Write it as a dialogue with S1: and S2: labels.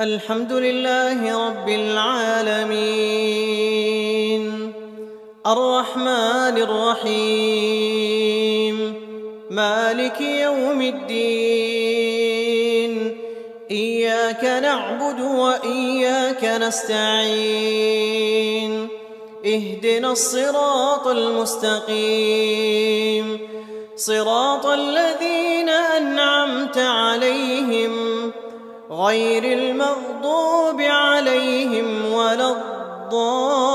S1: الحمد لله رب العالمين الرحمن الرحيم مالك يوم الدين إياك نعبد وإياك نستعين اهدنا الصراط المستقيم صراط الذين أنعمت عليهم غير المغضوب عليهم ولا الضالين.